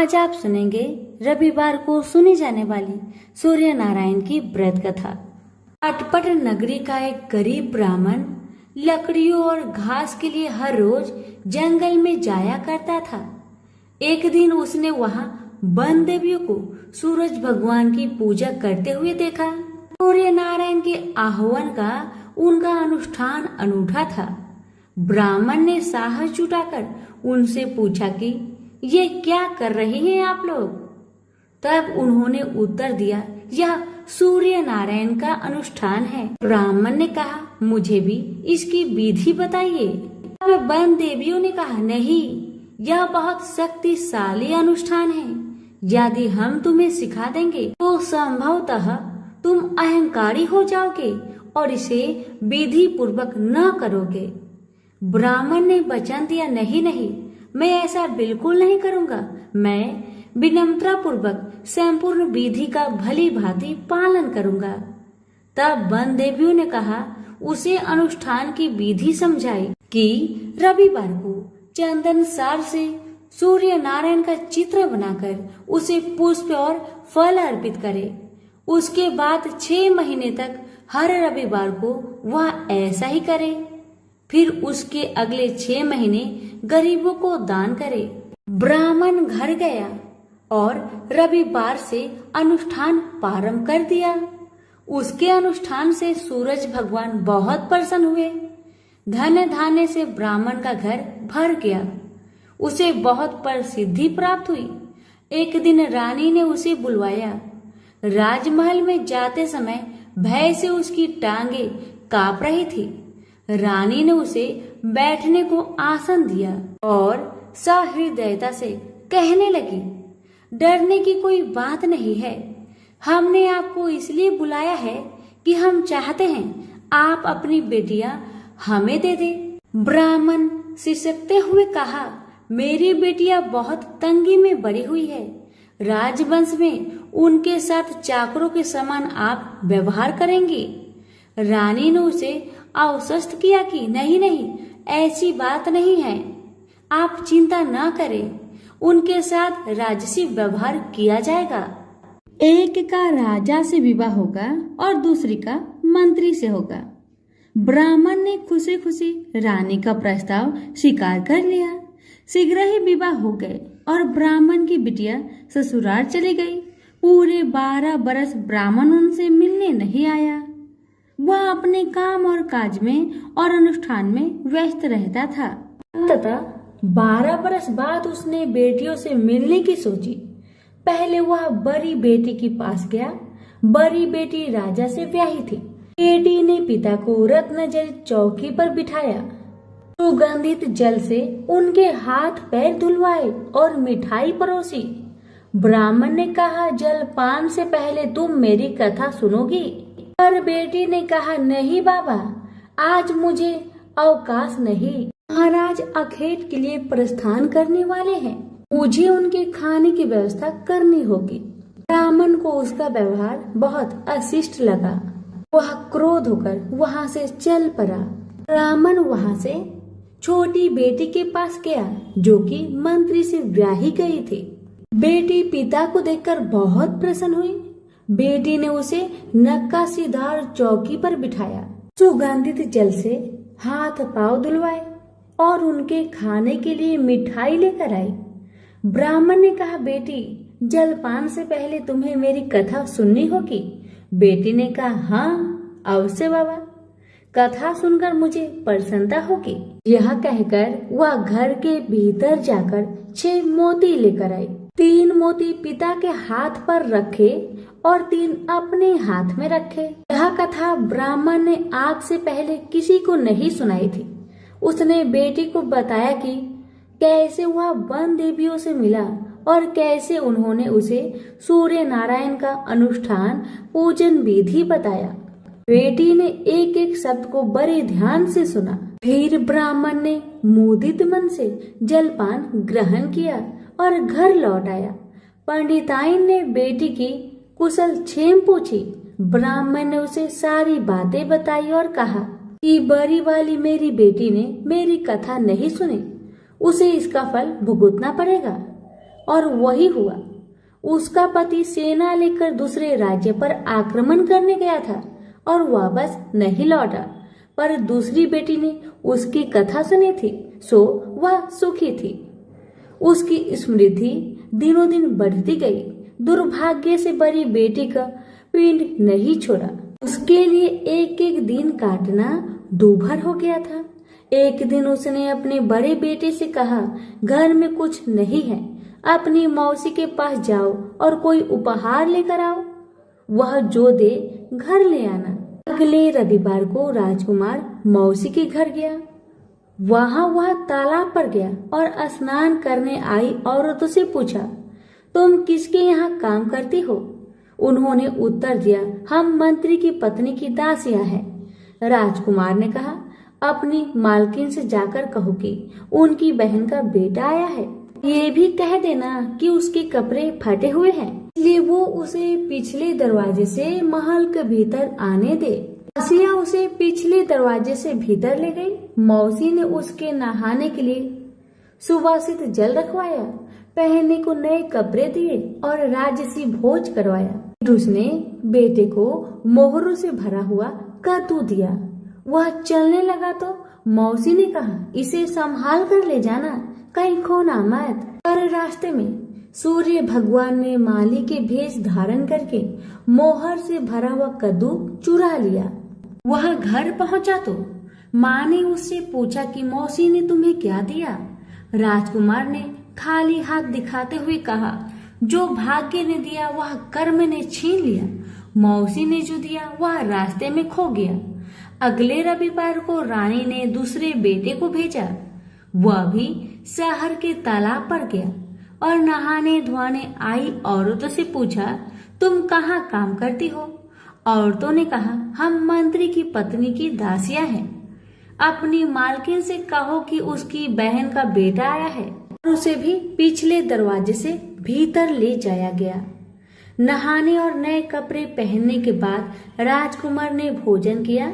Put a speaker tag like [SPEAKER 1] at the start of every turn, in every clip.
[SPEAKER 1] आज आप सुनेंगे रविवार को सुनी जाने वाली सूर्य नारायण की व्रत कथा। अटपट नगरी का एक गरीब ब्राह्मण लकड़ियों और घास के लिए हर रोज जंगल में जाया करता था। एक दिन उसने वहां वन देवियों को सूरज भगवान की पूजा करते हुए देखा। सूर्य नारायण के आह्वान का उनका अनुष्ठान अनूठा था। ब्राह्मण ने साहस जुटाकर उनसे पूछा कि ये क्या कर रहे हैं आप लोग। तब उन्होंने उत्तर दिया, यह सूर्य नारायण का अनुष्ठान है। ब्राह्मण ने कहा, मुझे भी इसकी विधि बताइए। तब वन देवियों ने कहा, नहीं, यह बहुत शक्तिशाली अनुष्ठान है। यदि हम तुम्हें सिखा देंगे तो संभवतः तुम अहंकारी हो जाओगे और इसे विधि पूर्वक न करोगे। ब्राह्मण ने वचन दिया, नहीं नहीं, मैं ऐसा बिल्कुल नहीं करूंगा। मैं विनम्रता पूर्वक संपूर्ण विधि का भली भांति पालन करूंगा। तब वन देवियों ने कहा, उसे अनुष्ठान की विधि समझाई कि रविवार को चंदन सार से सूर्य नारायण का चित्र बनाकर उसे पुष्प और फल अर्पित करे। उसके बाद 6 महीने तक हर रविवार को वह ऐसा ही करे। फिर उसके अगले 6 महीने गरीबों को दान करे। ब्राह्मण घर गया और रविवार से अनुष्ठान प्रारंभ कर दिया। उसके अनुष्ठान से सूरज भगवान बहुत प्रसन्न हुए। धन धान्य से ब्राह्मण का घर भर गया। उसे बहुत प्रसिद्धि प्राप्त हुई। एक दिन रानी ने उसे बुलवाया। राजमहल में जाते समय भय से उसकी टांगे कांप रही थी। रानी ने उसे बैठने को आसन दिया और सहृदयता से कहने लगी, डरने की कोई बात नहीं है। हमने आपको इसलिए बुलाया है कि हम चाहते हैं आप अपनी बेटियां हमें दे दे। ब्राह्मण सिसकते हुए कहा, मेरी बेटियां बहुत तंगी में बड़ी हुई है। राजवंश में उनके साथ चाकरों के समान आप व्यवहार करेंगी। रानी ने उसे आश्वस्त किया कि नहीं नहीं, ऐसी बात नहीं है, आप चिंता न करें, उनके साथ राजसी व्यवहार किया जाएगा। एक का राजा से विवाह होगा और दूसरी का मंत्री से होगा। ब्राह्मण ने खुशी खुशी रानी का प्रस्ताव स्वीकार कर लिया। शीघ्र ही विवाह हो गए और ब्राह्मण की बिटिया ससुराल चली गई। पूरे 12 बरस ब्राह्मण उनसे मिलने नहीं आया। वह अपने काम और काज में और अनुष्ठान में व्यस्त रहता था। अंततः 12 बरस बाद उसने बेटियों से मिलने की सोची। पहले वह बड़ी बेटी के पास गया। बड़ी बेटी राजा से ब्याही थी। बेटी ने पिता को रत्नजड़ित चौकी पर बिठाया। सुगंधित जल से उनके हाथ पैर धुलवाए और मिठाई परोसी। ब्राह्मण ने कहा, जलपान से पहले तुम मेरी कथा सुनोगी। पर बेटी ने कहा, नहीं बाबा, आज मुझे अवकाश नहीं। महाराज अखेट के लिए प्रस्थान करने वाले हैं। मुझे उनके खाने की व्यवस्था करनी होगी। ब्राह्मण को उसका व्यवहार बहुत अशिष्ट लगा। वह क्रोध होकर वहां से चल पड़ा। ब्राह्मण वहां से छोटी बेटी के पास गया जो कि मंत्री से ब्याही गई थी। बेटी पिता को देखकर बहुत प्रसन्न हुई। बेटी ने उसे नक्काशीदार चौकी पर बिठाया। सुगंधित जल से हाथ पांव धुलवाए और उनके खाने के लिए मिठाई लेकर आई। ब्राह्मण ने कहा, बेटी, जलपान से पहले तुम्हें मेरी कथा सुननी होगी। बेटी ने कहा, हाँ अवश्य बाबा, कथा सुनकर मुझे प्रसन्नता होगी। यह कहकर वह घर के भीतर जाकर 6 मोती लेकर आई। 3 मोती पिता के हाथ पर रखे और 3 अपने हाथ में रखे। यह कथा ब्राह्मण ने आज से पहले किसी को नहीं सुनाई थी। उसने बेटी को बताया कि कैसे वह वन देवियों से मिला और कैसे उन्होंने उसे सूर्य नारायण का अनुष्ठान पूजन विधि बताया। बेटी ने एक एक शब्द को बड़े ध्यान से सुना। फिर ब्राह्मण ने मुदित मन से जलपान ग्रहण किया और घर लौट आया। पंडिताइन ने बेटी की कुशल क्षेम पूछी। ब्राह्मण ने उसे सारी बातें बताई और कहा कि बड़ी वाली मेरी बेटी ने मेरी कथा नहीं सुनी, उसे इसका फल भुगतना पड़ेगा। और वही हुआ। उसका पति सेना लेकर दूसरे राज्य पर आक्रमण करने गया था और वापस नहीं लौटा, पर दूसरी बेटी ने उसकी कथा सुनी थी, सो वह सुखी थी। उसकी समृद्धि दिनों दिन बढ़ती गई। दुर्भाग्य से बड़ी बेटी का पिंड नहीं छोड़ा। उसके लिए एक एक दिन काटना दूभर हो गया था। एक दिन उसने अपने बड़े बेटे से कहा, घर में कुछ नहीं है, अपनी मौसी के पास जाओ और कोई उपहार लेकर आओ। वह जो दे घर ले आना। अगले रविवार को राजकुमार मौसी के घर गया। वहां वह तालाब पर गया और स्नान करने आई औरतों से पूछा, तुम किसके यहाँ काम करती हो? उन्होंने उत्तर दिया, हम मंत्री की पत्नी की दासियां हैं। राजकुमार ने कहा, अपनी मालकिन से जाकर कहो कि उनकी बहन का बेटा आया है। ये भी कह देना कि उसके कपड़े फटे हुए हैं, इसलिए वो उसे पिछले दरवाजे से महल के भीतर आने दे। दासिया उसे पिछले दरवाजे से भीतर ले गई। मौसी ने उसके नहाने के लिए सुवासित जल रखवाया, पहनने को नए कपड़े दिए और राजसी भोज करवाया। फिर उसने बेटे को मोहरों से भरा हुआ कद्दू दिया। वह चलने लगा तो मौसी ने कहा, इसे संभाल कर ले जाना, कहीं खोना मत। पर रास्ते में सूर्य भगवान ने माली के भेष धारण करके मोहर से भरा हुआ कद्दू चुरा लिया। वह घर पहुंचा तो माँ ने उससे पूछा कि मौसी ने तुम्हें क्या दिया? राजकुमार ने खाली हाथ दिखाते हुए कहा, जो भाग्य ने दिया वह कर्म ने छीन लिया। मौसी ने जो दिया वह रास्ते में खो गया। अगले रविवार को रानी ने दूसरे बेटे को भेजा। वह भी शहर के तालाब पर गया और नहाने धोने आई औरतों से पूछा, तुम कहाँ काम करती हो? औरतों ने कहा, हम मंत्री की पत्नी की दासियां हैं। अपनी मालकिन से कहो कि उसकी बहन का बेटा आया है। और उसे भी पिछले दरवाजे से भीतर ले जाया गया। नहाने और नए कपड़े पहनने के बाद राजकुमार ने भोजन किया।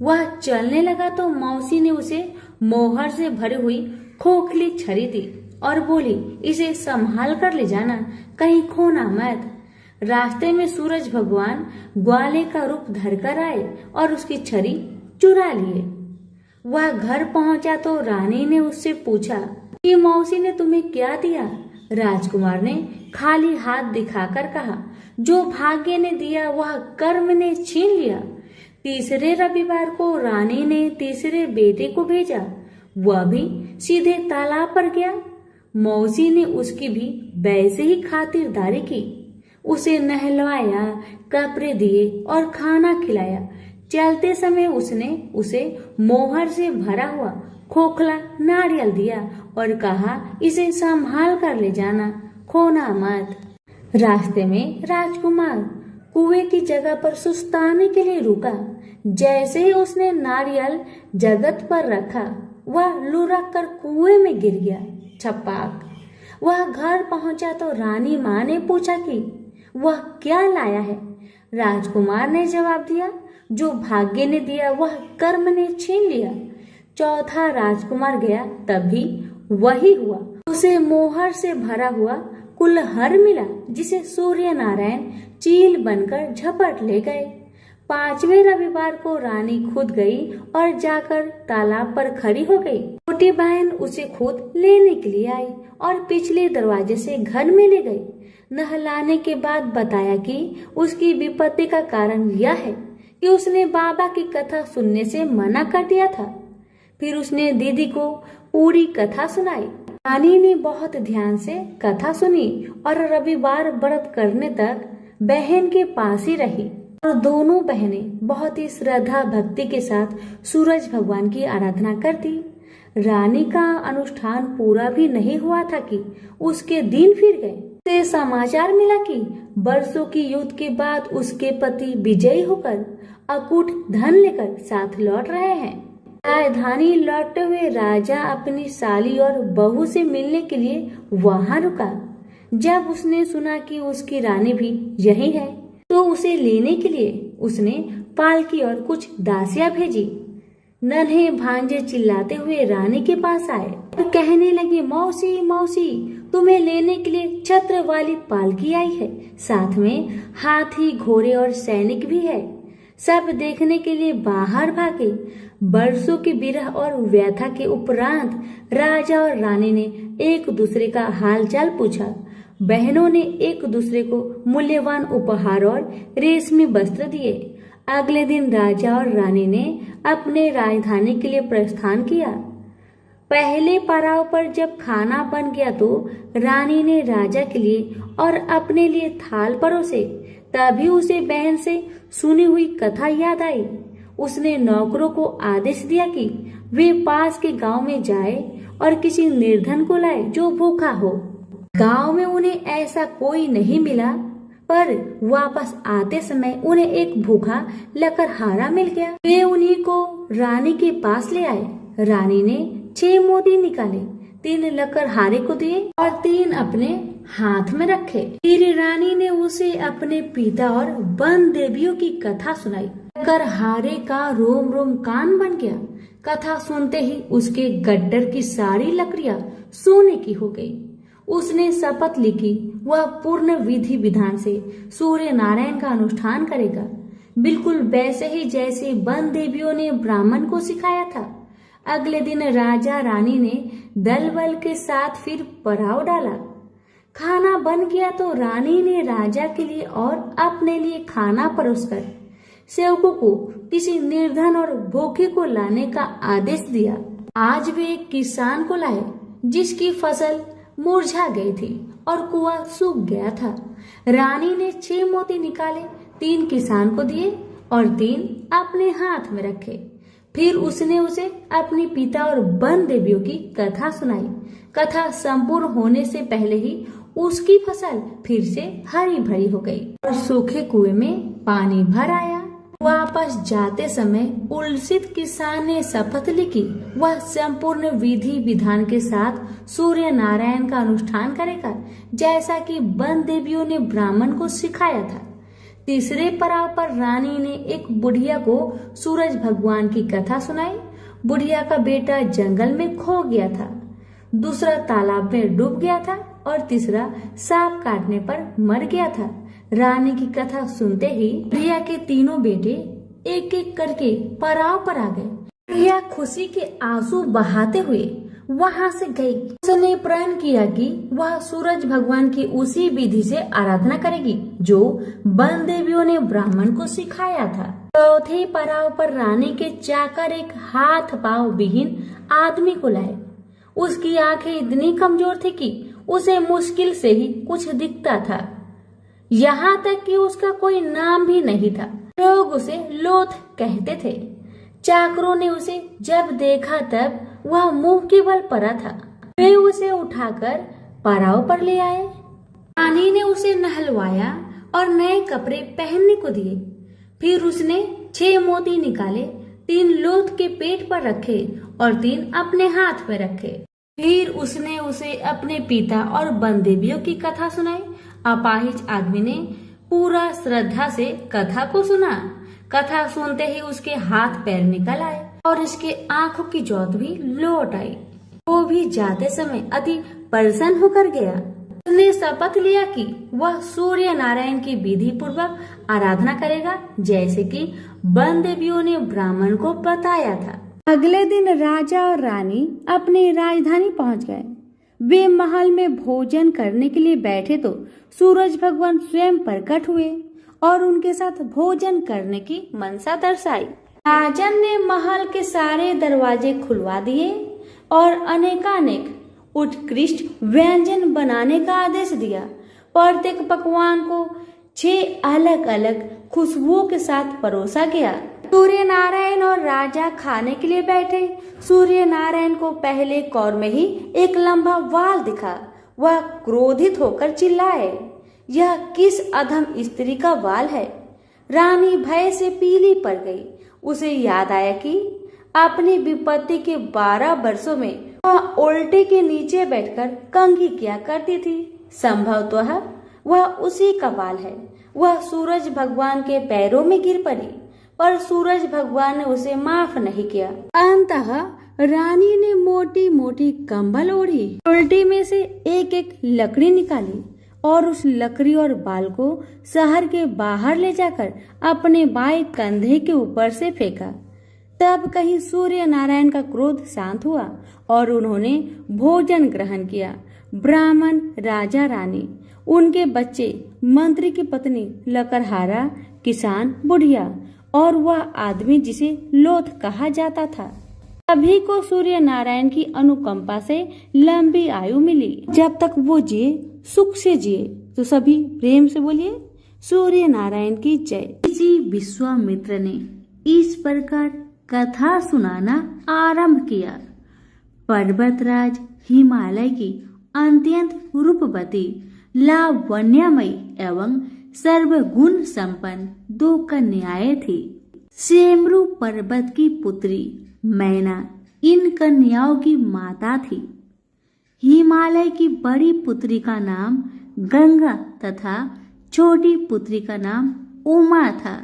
[SPEAKER 1] वह चलने लगा तो मौसी ने उसे मोहर से भरी हुई खोखली छड़ी दी और बोली, इसे संभाल कर ले जाना, कहीं खोना मत। रास्ते में सूरज भगवान ग्वाले का रूप धरकर आए और उसकी छड़ी चुरा लिए। वह घर पहुंचा तो रानी ने उससे पूछा कि मौसी ने तुम्हें क्या दिया? राजकुमार ने खाली हाथ दिखाकर कहा, जो भाग्य ने दिया वह कर्म ने छीन लिया। तीसरे रविवार को रानी ने तीसरे बेटे को भेजा। वह भी सीधे तालाब पर गया। मौसी ने उसकी भी वैसे ही खातिरदारी की। उसे नहलवाया, कपड़े दिए और खाना खिलाया। चलते समय उसने उसे मोहर से भरा हुआ खोखला नारियल दिया और कहा, इसे संभाल कर ले जाना, खोना मत। रास्ते में राजकुमार कुएं की जगह पर सुस्ताने के लिए रुका। जैसे ही उसने नारियल जगत पर रखा, वह लुढ़क कर कुएं में गिर गया। छपाक। वह घर पहुंचा तो रानी माँ ने पूछा कि वह क्या लाया है? राजकुमार ने जवाब दिया, जो भाग्य ने दिया वह कर्म ने छीन लिया। चौथा राजकुमार गया, तभी वही हुआ। उसे मोहर से भरा हुआ कुल्हड़ मिला, जिसे सूर्य नारायण चील बनकर झपट ले गए। पांचवें रविवार को रानी खुद गई और जाकर तालाब पर खड़ी हो गई। छोटी बहन उसे खुद लेने के लिए आई और पिछले दरवाजे से घर में ले गई। नहलाने के बाद बताया कि उसकी विपत्ति का कारण यह है कि उसने बाबा की कथा सुनने से मना कर दिया था। फिर उसने दीदी को पूरी कथा सुनाई। रानी ने बहुत ध्यान से कथा सुनी और रविवार व्रत करने तक बहन के पास ही रही और दोनों बहनें बहुत ही श्रद्धा भक्ति के साथ सूरज भगवान की आराधना करती। रानी का अनुष्ठान पूरा भी नहीं हुआ था कि उसके दिन फिर गए। से समाचार मिला कि वर्षों की युद्ध के बाद उसके पति विजयी होकर अकूट धन लेकर साथ लौट रहे हैं। राजधानी लौटते हुए राजा अपनी साली और बहू से मिलने के लिए वहां रुका। जब उसने सुना कि उसकी रानी भी यही है, तो उसे लेने के लिए उसने पालकी और कुछ दासियां भेजी। नन्हे भांजे चिल्लाते हुए रानी के पास आए और कहने लगे, मौसी मौसी, तुम्हें लेने के लिए छत्र वाली पालकी आई है, साथ में हाथी, घोड़े और सैनिक भी है। सब देखने के लिए बाहर भागे। बरसों की विरह और व्यथा के उपरांत राजा और रानी ने एक दूसरे का हालचाल पूछा। बहनों ने एक दूसरे को मूल्यवान उपहार और रेशमी वस्त्र दिए। अगले दिन राजा और रानी ने अपने राजधानी के लिए प्रस्थान किया। पहले पड़ाव पर जब खाना बन गया तो रानी ने राजा के लिए और अपने लिए थाल परोसे। तभी उसे बहन से सुनी हुई कथा याद आई। उसने नौकरों को आदेश दिया कि वे पास के गांव में जाए और किसी निर्धन को लाए जो भूखा हो। गांव में उन्हें ऐसा कोई नहीं मिला, पर वापस आते समय उन्हें एक भूखा लकड़हारा मिल गया। वे उन्हीं को रानी के पास ले आए। रानी ने 6 मोती निकाले, 3 लकड़हारे को दिए और 3 अपने हाथ में रखे। फिर रानी ने उसे अपने पिता और वन देवियों की कथा सुनाई। लकड़हारे का रोम रोम कान बन गया। कथा सुनते ही उसके गड्ढर की सारी लकड़ियां सोने की हो गई। उसने शपथ ली कि वह पूर्ण विधि विधान से सूर्य नारायण का अनुष्ठान करेगा, बिल्कुल वैसे ही जैसे वन देवियों ने ब्राह्मण को सिखाया था। अगले दिन राजा रानी ने दल बल के साथ फिर पड़ाव डाला। खाना बन गया तो रानी ने राजा के लिए और अपने लिए खाना परोसकर सेवकों को किसी निर्धन और भूखे को लाने का आदेश दिया। आज वे एक किसान को लाए जिसकी फसल मुरझा गई थी और कुआं सूख गया था। रानी ने 6 मोती निकाले, 3 किसान को दिए और 3 अपने हाथ में रखे। फिर उसने उसे अपने पिता और वन देवियों की कथा सुनाई। कथा संपूर्ण होने से पहले ही उसकी फसल फिर से हरी भरी हो गई और सूखे कुएं में पानी भर आया। वापस जाते समय उल्सित किसान ने शपथ ली कि वह संपूर्ण विधि विधान के साथ सूर्य नारायण का अनुष्ठान करेगा, जैसा कि वन देवियों ने ब्राह्मण को सिखाया था। तीसरे पड़ाव पर रानी ने एक बुढ़िया को सूरज भगवान की कथा सुनाई। बुढ़िया का बेटा जंगल में खो गया था, दूसरा तालाब में डूब गया था और तीसरा सांप काटने पर मर गया था। रानी की कथा सुनते ही बुढ़िया के तीनों बेटे एक एक करके पड़ाव पर आ गए। बुढ़िया खुशी के आंसू बहाते हुए वहां से गई। उसने प्रण किया कि वह सूरज भगवान की उसी विधि से आराधना करेगी जो वन देवियों ने ब्राह्मण को सिखाया था। चौथे पड़ाव पर रानी के चाकर एक हाथ पांव विहीन आदमी को लाए। उसकी आंखें इतनी कमजोर थी कि उसे मुश्किल से ही कुछ दिखता था। यहाँ तक कि उसका कोई नाम भी नहीं था। लोग उसे लोथ कहते थे। चाकरों ने उसे जब देखा तब वह मुंह के बल पड़ा था। वे उसे उठाकर पड़ाव पर ले आए। रानी ने उसे नहलवाया और नए कपड़े पहनने को दिए। फिर उसने 6 मोती निकाले, 3 लोथ के पेट पर रखे और 3 अपने हाथ में रखे। फिर उसने उसे अपने पिता और वन देवियों की कथा सुनाई। अपाहिज आदमी ने पूरा श्रद्धा से कथा को सुना। कथा सुनते ही उसके हाथ पैर निकल आए और इसके आंखों की ज्योत भी लौट आई। वो भी जाते समय अति प्रसन्न होकर गया। उसने शपथ लिया कि वह सूर्य नारायण की विधि पूर्वक आराधना करेगा, जैसे कि वन देवियों ने ब्राह्मण को बताया था। अगले दिन राजा और रानी अपनी राजधानी पहुंच गए। वे महल में भोजन करने के लिए बैठे तो सूरज भगवान स्वयं प्रकट हुए और उनके साथ भोजन करने की मनसा दर्शाई। राजन ने महल के सारे दरवाजे खुलवा दिए और अनेकानेक उत्कृष्ट व्यंजन बनाने का आदेश दिया। प्रत्येक पकवान को 6 अलग अलग खुशबुओं के साथ परोसा गया। सूर्य नारायण और राजा खाने के लिए बैठे। सूर्य नारायण को पहले कौर में ही एक लंबा वाल दिखा। वह क्रोधित होकर चिल्लाए, यह किस अधम स्त्री का वाल है। रानी भय से पीली पड़ गई। उसे याद आया कि अपनी विपत्ति के 12 वर्षों में वह उल्टे के नीचे बैठकर कंघी किया करती थी। संभवतः वह उसी का वाल है। वह सूरज भगवान के पैरों में गिर पड़ी। पर सूरज भगवान ने उसे माफ नहीं किया। अंततः रानी ने मोटी मोटी कंबल ओढ़ी, उल्टी में से एक एक लकड़ी निकाली और उस लकड़ी और बाल को शहर के बाहर ले जाकर अपने बाएं कंधे के ऊपर से फेंका। तब कहीं सूर्य नारायण का क्रोध शांत हुआ और उन्होंने भोजन ग्रहण किया। ब्राह्मण, राजा, रानी, उनके बच्चे, मंत्री की पत्नी, लकड़हारा, किसान, बुढ़िया और वह आदमी जिसे लोथ कहा जाता था, सभी को सूर्य नारायण की अनुकंपा से लंबी आयु मिली। जब तक वो जिए सुख से जिए। तो सभी प्रेम से बोलिए सूर्य नारायण की जय। ऋषि विश्वामित्र ने इस प्रकार कथा सुनाना आरंभ किया। पर्वतराज हिमालय की अत्यंत रूपवती, लावण्यमयी एवं सर्वगुण संपन्न 2 कन्याएं थी। सेमरू पर्वत की पुत्री मैना इन कन्याओं की माता थी। हिमालय की बड़ी पुत्री का नाम गंगा तथा छोटी पुत्री का नाम उमा था।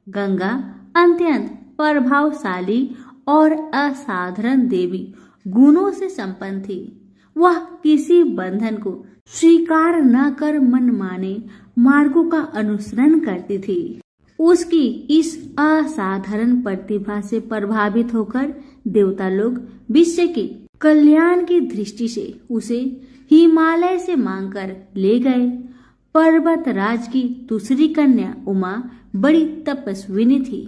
[SPEAKER 1] गंगा अत्यंत प्रभावशाली और असाधारण देवी गुणों से संपन्न थी। वह किसी बंधन को स्वीकार न कर मनमाने मार्गों का अनुसरण करती थी। उसकी इस असाधारण प्रतिभा से प्रभावित होकर देवता लोग विश्व के कल्याण की दृष्टि से उसे हिमालय से मांगकर ले गए। पर्वतराज की दूसरी कन्या उमा बड़ी तपस्विनी थी।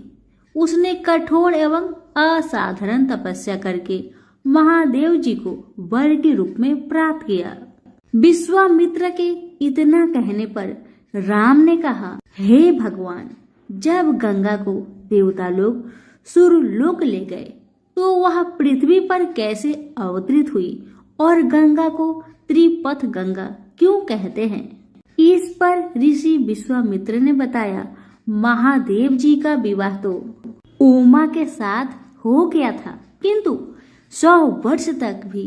[SPEAKER 1] उसने कठोर एवं असाधारण तपस्या करके महादेव जी को वर के रूप में प्राप्त किया। विश्वामित्र के इतना कहने पर राम ने कहा, हे भगवान, जब गंगा को देवता लोग सुरलोक ले गए तो वह पृथ्वी पर कैसे अवतरित हुई और गंगा को त्रिपथ गंगा क्यों कहते हैं? इस पर ऋषि विश्वामित्र ने बताया, महादेव जी का विवाह तो उमा के साथ हो गया था, किंतु 100 वर्ष तक भी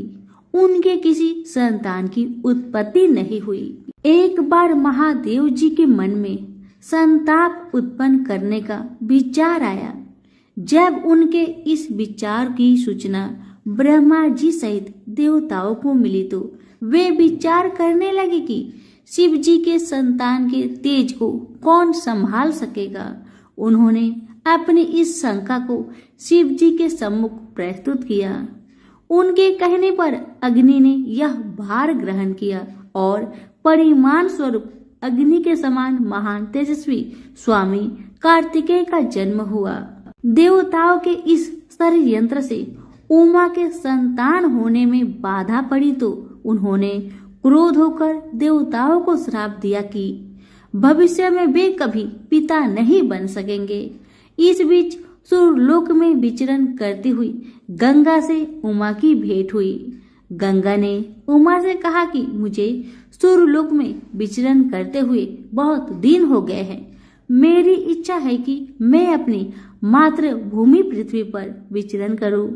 [SPEAKER 1] उनके किसी संतान की उत्पत्ति नहीं हुई। एक बार महादेव जी के मन में संताप उत्पन्न करने का विचार आया। जब उनके इस विचार की सूचना ब्रह्मा जी सहित देवताओं को मिली तो वे विचार करने लगे कि शिव जी के संतान के तेज को कौन संभाल सकेगा। उन्होंने अपनी इस शंका को शिव जी के सम्मुख प्रस्तुत किया। उनके कहने पर अग्नि ने यह भार ग्रहण किया और परिमाण स्वरूप अग्नि के समान महान तेजस्वी स्वामी कार्तिकेय का जन्म हुआ। देवताओं के इस षड्यंत्र से उमा के संतान होने में बाधा पड़ी तो उन्होंने क्रोध होकर देवताओं को श्राप दिया कि भविष्य में वे कभी पिता नहीं बन सकेंगे। इस बीच सुरलोक में विचरण करती हुई गंगा से उमा की भेंट हुई। गंगा ने उमा से कहा कि मुझे सुरलोक में विचरण करते हुए बहुत दिन हो गए हैं। मेरी इच्छा है कि मैं अपनी मातृभूमि पृथ्वी पर विचरण करूं।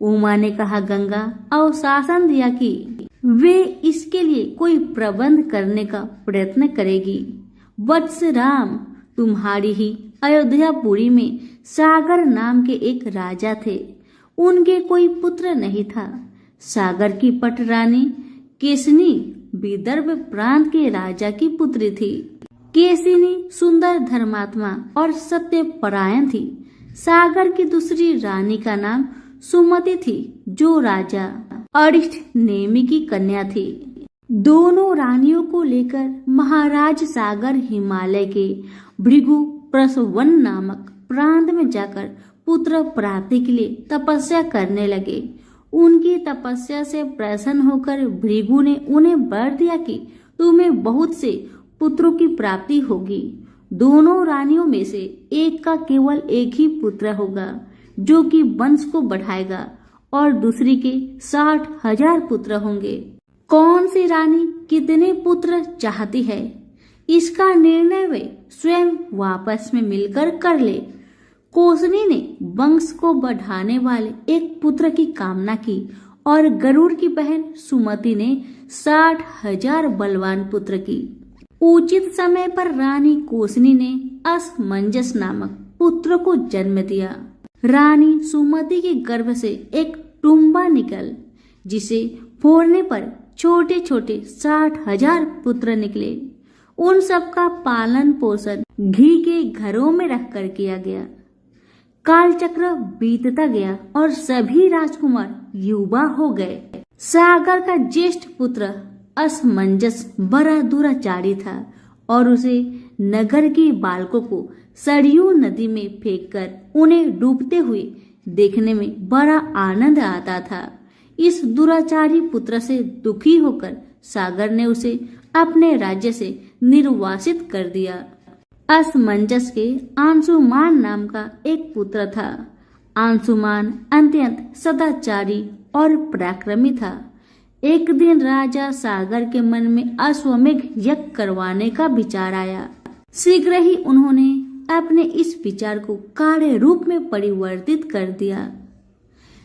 [SPEAKER 1] उमा ने कहा, गंगा अवशासन दिया कि वे इसके लिए कोई प्रबंध करने का प्रयत्न करेगी। वत्स राम, तुम्हारी ही अयोध्यापुरी में सागर नाम के एक राजा थे। उनके कोई पुत्र नहीं था। सागर की पट रानी केसनी विदर्भ प्रांत के राजा की पुत्री थी। केसिनी सुंदर, धर्मात्मा और सत्यपरायण थी। सागर की दूसरी रानी का नाम सुमति थी, जो राजा अरिष्ट नेमि की कन्या थी। दोनों रानियों को लेकर महाराज सागर हिमालय के भृगु प्रसवन नामक प्रांत में जाकर पुत्र प्राप्ति के लिए तपस्या करने लगे। उनकी तपस्या से प्रसन्न होकर भृगु ने उन्हें वर दिया कि तुम्हें बहुत से पुत्रों की प्राप्ति होगी। दोनों रानियों में से एक का केवल एक ही पुत्र होगा, जो कि वंश को बढ़ाएगा, और दूसरी के 60,000 पुत्र होंगे। कौन सी रानी कितने पुत्र चाहती है, इसका निर्णय वे स्वयं आपस में मिलकर कर ले। कोसनी ने वंश को बढ़ाने वाले एक पुत्र की कामना की और गरुड़ की बहन सुमति ने 60,000 बलवान पुत्र की। उचित समय पर रानी कोसनी ने असमंजस नामक पुत्र को जन्म दिया। रानी सुमति के गर्भ से एक टुम्बा निकल, जिसे फोड़ने पर छोटे छोटे 60,000 पुत्र निकले। उन सबका पालन पोषण घी के घरों में रखकर किया गया। कालचक्र बीतता गया और सभी राजकुमार युवा हो गए। सागर का ज्येष्ठ पुत्र असमंजस बड़ा दुराचारी था और उसे नगर के बालकों को सरयू नदी में फेंककर उन्हें डूबते हुए देखने में बड़ा आनंद आता था। इस दुराचारी पुत्र से दुखी होकर सागर ने उसे अपने राज्य से निर्वासित कर दिया। असमंजस के अंशुमान नाम का एक पुत्र था। अंशुमान अत्यंत सदाचारी और पराक्रमी था। एक दिन राजा सागर के मन में अश्वमेघ यज्ञ करवाने का विचार आया। शीघ्र ही उन्होंने अपने इस विचार को कार्य रूप में परिवर्तित कर दिया।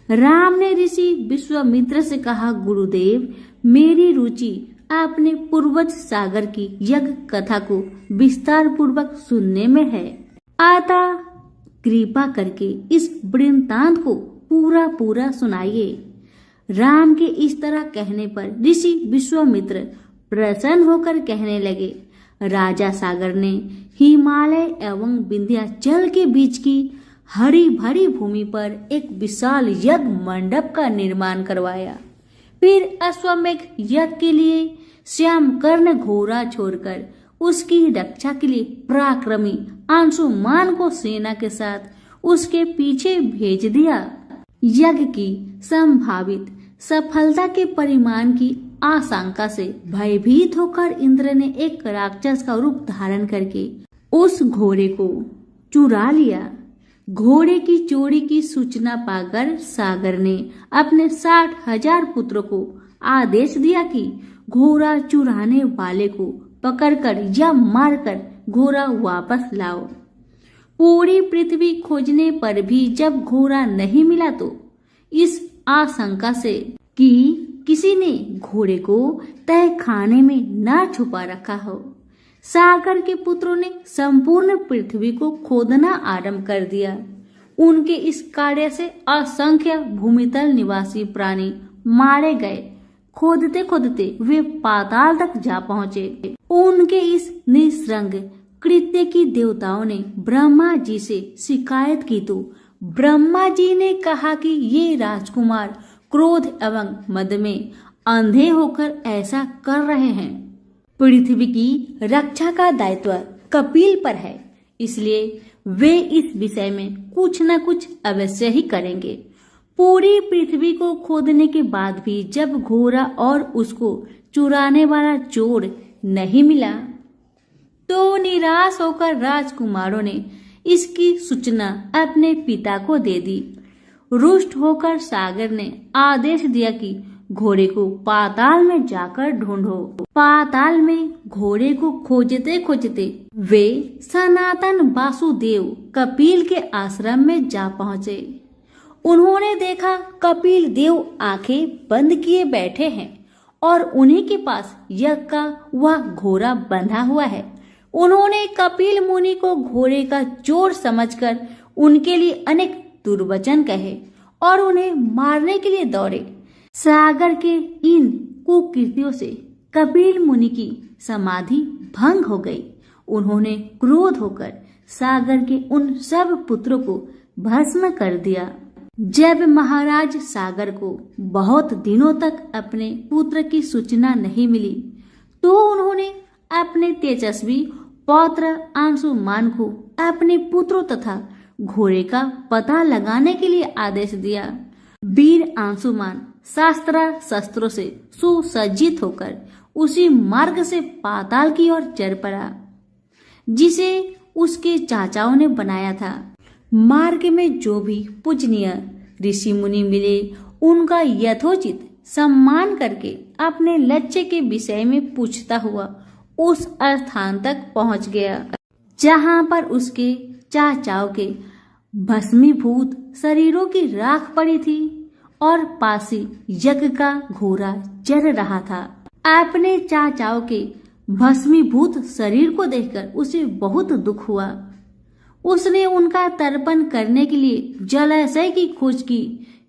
[SPEAKER 1] राम ने ऋषि विश्वामित्र से कहा, गुरुदेव, मेरी रुचि आपने पूर्वज सागर की यज्ञ कथा को विस्तार पूर्वक सुनने में है। अतः कृपा करके इस वृत्तांत को पूरा पूरा सुनाइए। राम के इस तरह कहने पर ऋषि विश्वामित्र प्रसन्न होकर कहने लगे, राजा सागर ने हिमालय एवं विंध्याचल के बीच की हरी भरी भूमि पर एक विशाल यज्ञ मंडप का निर्माण करवाया। फिर अश्वमेघ यज्ञ के लिए श्यामकर्ण घोड़ा छोड़कर उसकी रक्षा के लिए पराक्रमी अंशुमान को सेना के साथ उसके पीछे भेज दिया। यज्ञ की संभावित सफलता के परिमाण की आशंका से भयभीत होकर इंद्र ने एक राक्षस का रूप धारण करके उस घोड़े को चुरा लिया। घोड़े की चोरी की सूचना पाकर सागर ने अपने 60,000 पुत्रों को आदेश दिया कि घोड़ा चुराने वाले को पकड़कर या मारकर घोड़ा वापस लाओ। पूरी पृथ्वी खोजने पर भी जब घोड़ा नहीं मिला तो इस आशंका से कि किसी ने घोड़े को तहखाने में न छुपा रखा हो, सागर के पुत्रों ने संपूर्ण पृथ्वी को खोदना आरंभ कर दिया। उनके इस कार्य से असंख्य भूमितल निवासी प्राणी मारे गए। खोदते खोदते वे पाताल तक जा पहुंचे। उनके इस निःसंग कृत्य की देवताओं ने ब्रह्मा जी से शिकायत की तो ब्रह्मा जी ने कहा कि ये राजकुमार क्रोध एवं मद में अंधे होकर ऐसा कर रहे हैं। पृथ्वी की रक्षा का दायित्व कपिल पर है, इसलिए वे इस विषय में कुछ न कुछ अवश्य ही करेंगे। पूरी पृथ्वी को खोदने के बाद भी जब घोड़ा और उसको चुराने वाला चोर नहीं मिला तो निराश होकर राजकुमारों ने इसकी सूचना अपने पिता को दे दी। रुष्ट होकर सागर ने आदेश दिया कि घोड़े को पाताल में जाकर ढूंढो। पाताल में घोड़े को खोजते खोजते वे सनातन वासुदेव कपिल के आश्रम में जा पहुंचे। उन्होंने देखा कपिल देव आंखें बंद किए बैठे हैं और उन्हीं के पास यज्ञ का वह घोड़ा बंधा हुआ है। उन्होंने कपिल मुनि को घोड़े का चोर समझकर उनके लिए अनेक दुर्वचन कहे और उन्हें मारने के लिए दौड़े। सागर के इन कुकृत्यों से कपिल मुनि की समाधि भंग हो गई। उन्होंने क्रोध होकर सागर के उन सब पुत्रों को भस्म कर दिया। जब महाराज सागर को बहुत दिनों तक अपने पुत्र की सूचना नहीं मिली तो उन्होंने अपने तेजस्वी पौत्र अंशुमान को अपने पुत्रों तथा घोड़े का पता लगाने के लिए आदेश दिया। वीर अंशुमान शस्त्रों से सुसज्जित होकर उसी मार्ग से पाताल की ओर चल पड़ा जिसे उसके चाचाओं ने बनाया था। मार्ग में जो भी पूजनीय ऋषि मुनि मिले उनका यथोचित सम्मान करके अपने लक्ष्य के विषय में पूछता हुआ उस स्थान तक पहुंच गया जहां पर उसके चाचाओं के भस्मीभूत शरीरों की राख पड़ी थी और पासी यज्ञ का घोड़ा चल रहा था। अपने चाचाओं के भस्मीभूत शरीर को देखकर उसे बहुत दुख हुआ। उसने उनका तर्पण करने के लिए जलाशय की खोज की,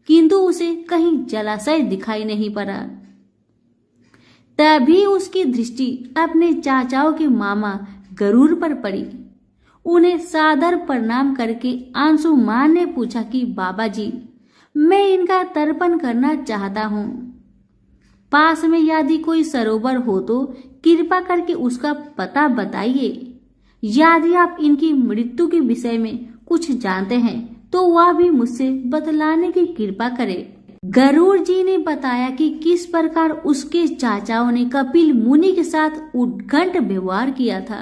[SPEAKER 1] किंतु उसे कहीं जलाशय दिखाई नहीं पड़ा। तभी उसकी दृष्टि अपने चाचाओं के मामा गरुड़ पर पड़ी। उन्हें सादर प्रणाम करके अंशुमान ने पूछा कि बाबा जी, मैं इनका तर्पण करना चाहता हूँ। पास में यदि कोई सरोवर हो तो कृपा करके उसका पता बताइए। यदि आप इनकी मृत्यु के विषय में कुछ जानते हैं तो वह भी मुझसे बतलाने की कृपा करें। गरुड़ जी ने बताया कि किस प्रकार उसके चाचाओं ने कपिल मुनि के साथ उद्घंट व्यवहार किया था,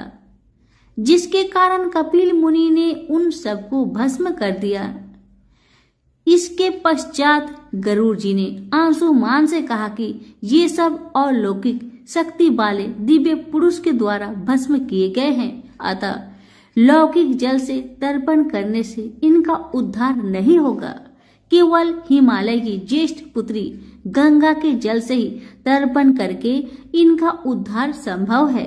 [SPEAKER 1] जिसके कारण कपिल मुनि ने उन सबको भस्म कर दिया। इसके पश्चात गरुड़ जी ने अंशुमान से कहा कि ये सब अलौकिक शक्ति वाले दिव्य पुरुष के द्वारा भस्म किए गए हैं, अतः लौकिक जल से तर्पण करने से इनका उद्धार नहीं होगा। केवल हिमालय की ज्येष्ठ पुत्री गंगा के जल से ही तर्पण करके इनका उद्धार संभव है।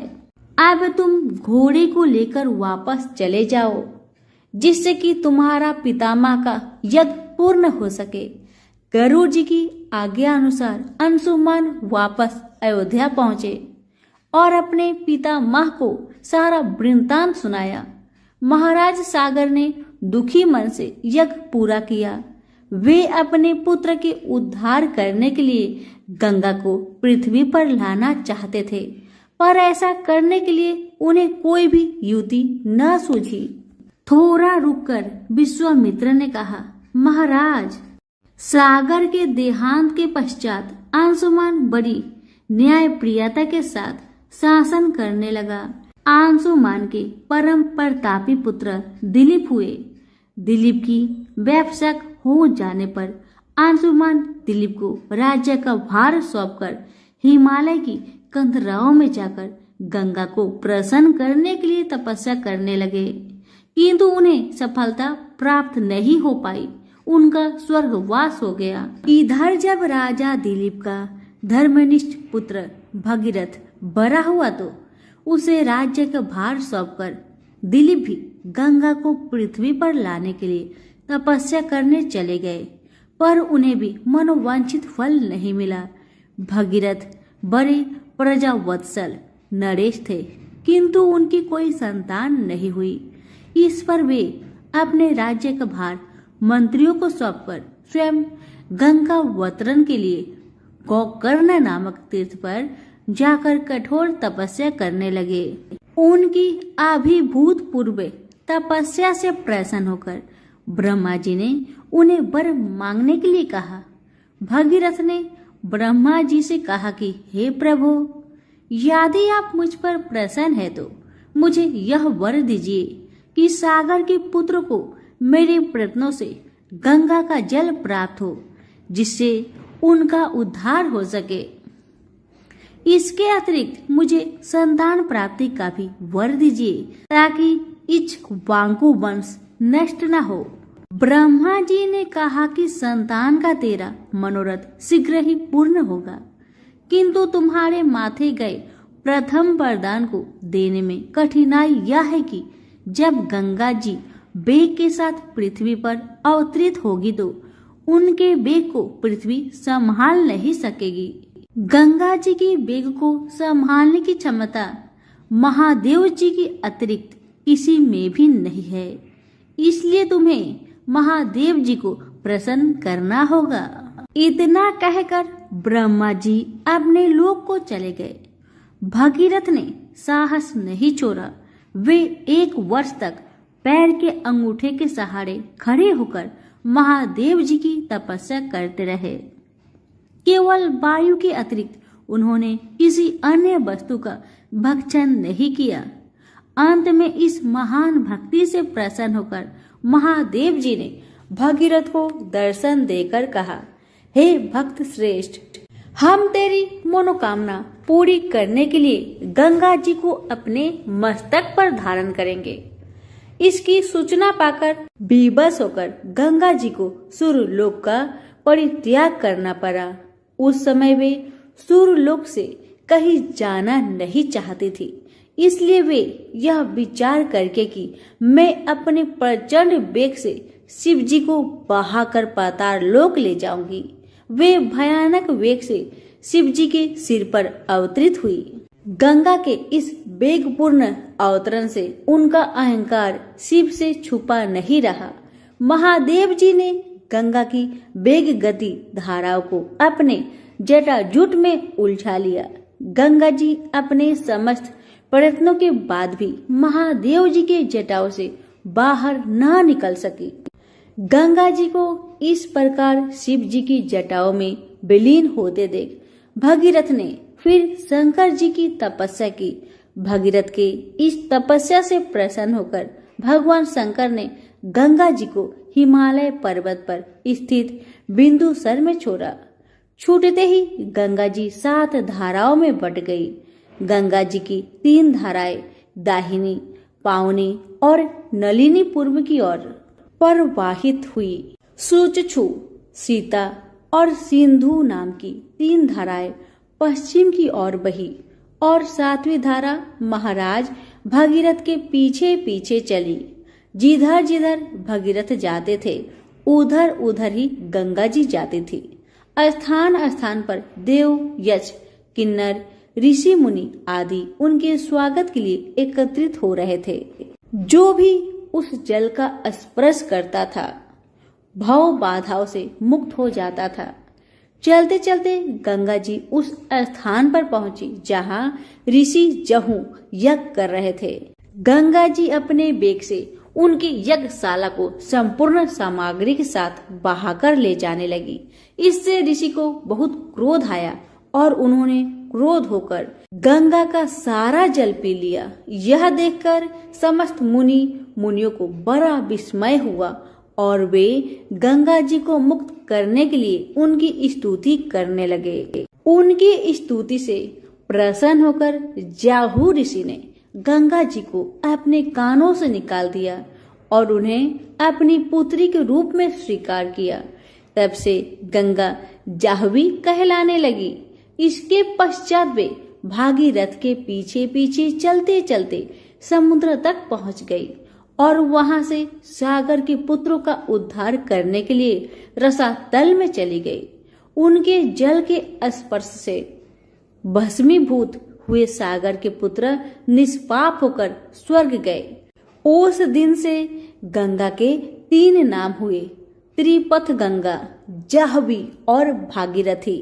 [SPEAKER 1] अब तुम घोड़े को लेकर वापस चले जाओ, जिससे कि तुम्हारा पितामह का यज्ञ पूर्ण हो सके। गरुड़ जी की आज्ञा अनुसार अंशुमान वापस अयोध्या पहुंचे और अपने पितामह को सारा वृत्तांत सुनाया। महाराज सागर ने दुखी मन से यज्ञ पूरा किया। वे अपने पुत्र के उद्धार करने के लिए गंगा को पृथ्वी पर लाना चाहते थे, पर ऐसा करने के लिए उन्हें कोई भी युक्ति न सूझी। थोड़ा रुककर विश्वामित्र ने कहा, महाराज, सागर के देहांत के पश्चात अंशुमान बड़ी न्यायप्रियता के साथ शासन करने लगा। अंशुमान के परम प्रतापी पुत्र दिलीप हुए। दिलीप की व्यवसाय हो जाने पर अंशुमान दिलीप को राज्य का भार सौंपकर हिमालय की कंदराओं में जाकर गंगा को प्रसन्न करने के लिए तपस्या करने लगे, किंतु उन्हें सफलता प्राप्त नहीं हो पाई। उनका स्वर्गवास हो गया। इधर जब राजा दिलीप का धर्मनिष्ठ पुत्र भगीरथ बड़ा हुआ तो उसे राज्य का भार सौंपकर दिलीप भी गंगा को पृथ्वी पर लाने के लिए तपस्या करने चले गए, पर उन्हें भी मनोवांछित फल नहीं मिला। भगीरथ बड़े प्रजावत्सल नरेश थे, किंतु उनकी कोई संतान नहीं हुई। इस पर वे अपने राज्य का भार मंत्रियों को सौंपकर स्वयं गंगावतरण के लिए गोकर्ण नामक तीर्थ पर जाकर कठोर तपस्या करने लगे। उनकी अभिभूत पूर्व तपस्या से प्रसन्न होकर ब्रह्मा जी ने उन्हें वर मांगने के लिए कहा। भगीरथ ने ब्रह्मा जी से कहा कि हे प्रभु, यदि आप मुझ पर प्रसन्न है तो मुझे यह वर दीजिए कि सागर के पुत्र को मेरे प्रयत्नों से गंगा का जल प्राप्त हो, जिससे उनका उद्धार हो सके। इसके अतिरिक्त मुझे संतान प्राप्ति का भी वर दीजिए, ताकि इक्ष्वाकु वंश नष्ट न हो। ब्रह्मा जी ने कहा कि संतान का तेरा मनोरथ शीघ्र ही पूर्ण होगा, किंतु तुम्हारे माथे गए प्रथम वरदान को देने में कठिनाई यह है कि जब गंगा जी वेग के साथ पृथ्वी पर अवतरित होगी तो उनके वेग को पृथ्वी संभाल नहीं सकेगी। गंगा जी की वेग को संभालने की क्षमता महादेव जी के अतिरिक्त किसी में भी नहीं है, इसलिए तुम्हें महादेव जी को प्रसन्न करना होगा। इतना कहकर ब्रह्मा जी अपने लोक को चले गए। भगीरथ ने साहस नहीं छोड़ा। वे 1 वर्ष तक पैर के अंगूठे के सहारे खड़े होकर महादेव जी की तपस्या करते रहे। केवल वायु के अतिरिक्त उन्होंने किसी अन्य वस्तु का भक्षण नहीं किया। अंत में इस महान भक्ति से प्रसन्न होकर महादेव जी ने भगीरथ को दर्शन देकर कहा, हे भक्त श्रेष्ठ, हम तेरी मनोकामना पूरी करने के लिए गंगा जी को अपने मस्तक पर धारण करेंगे। इसकी सूचना पाकर बेबस होकर गंगा जी को सूर्यलोक का परित्याग करना पड़ा। उस समय वे सूर्यलोक से कहीं जाना नहीं चाहती थी, इसलिए वे यह विचार करके कि मैं अपने प्रचंड वेग से शिव जी को बहाकर पाताल लोक ले जाऊंगी, वे भयानक वेग से शिव जी के सिर पर अवतरित हुई। गंगा के इस वेगपूर्ण अवतरण से उनका अहंकार शिव से छुपा नहीं रहा। महादेव जी ने गंगा की वेग गति धाराओं को अपने जटाजूट में उलझा लिया। गंगा जी अपने समस्त प्रयत्नों के बाद भी महादेव जी के जटाओं से बाहर न निकल सकी। गंगा जी को इस प्रकार शिव जी की जटाओं में विलीन होते देख भगीरथ ने फिर शंकर जी की तपस्या की। भगीरथ के इस तपस्या से प्रसन्न होकर भगवान शंकर ने गंगा जी को हिमालय पर्वत पर स्थित बिंदुसर में छोड़ा। छूटते ही गंगा जी 7 धाराओं में बट गई। गंगा जी की 3 धाराएं दाहिनी, पावनी और नलिनी पूर्व की ओर प्रवाहित हुई। सुचक्षु, सीता और सिंधु नाम की 3 धाराएं पश्चिम की ओर बही और 7वीं धारा महाराज भगीरथ के पीछे पीछे चली। जिधर जिधर भगीरथ जाते थे उधर उधर ही गंगा जी जाती थी। स्थान स्थान पर देव, यक्ष, किन्नर, ऋषि मुनि आदि उनके स्वागत के लिए एकत्रित हो रहे थे। जो भी उस जल का स्पर्श करता था भव बाधाओं से मुक्त हो जाता था। चलते चलते गंगा जी उस स्थान पर पहुंची जहां ऋषि जहू यज्ञ कर रहे थे। गंगा जी अपने वेग से उनकी यज्ञशाला को संपूर्ण सामग्री के साथ बहाकर ले जाने लगी। इससे ऋषि को बहुत क्रोध आया और उन्होंने क्रोध होकर गंगा का सारा जल पी लिया। यह देखकर समस्त मुनियों को बड़ा विस्मय हुआ और वे गंगा जी को मुक्त करने के लिए उनकी स्तुति करने लगे। उनकी स्तुति से प्रसन्न होकर जाहू ऋषि ने गंगा जी को अपने कानों से निकाल दिया और उन्हें अपनी पुत्री के रूप में स्वीकार किया। तब से गंगा जाह्नवी कहलाने लगी। इसके पश्चात वे भागीरथ के पीछे पीछे चलते चलते समुद्र तक पहुंच गई और वहां से सागर के पुत्रों का उद्धार करने के लिए रसातल में चली गई। उनके जल के स्पर्श से भस्मीभूत हुए सागर के पुत्र निष्पाप होकर स्वर्ग गए। उस दिन से गंगा के 3 नाम हुए, त्रिपथ गंगा, जाह्नवी और भागीरथी।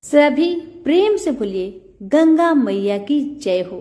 [SPEAKER 1] सभी प्रेम से बोलिए गंगा मैया की जय हो।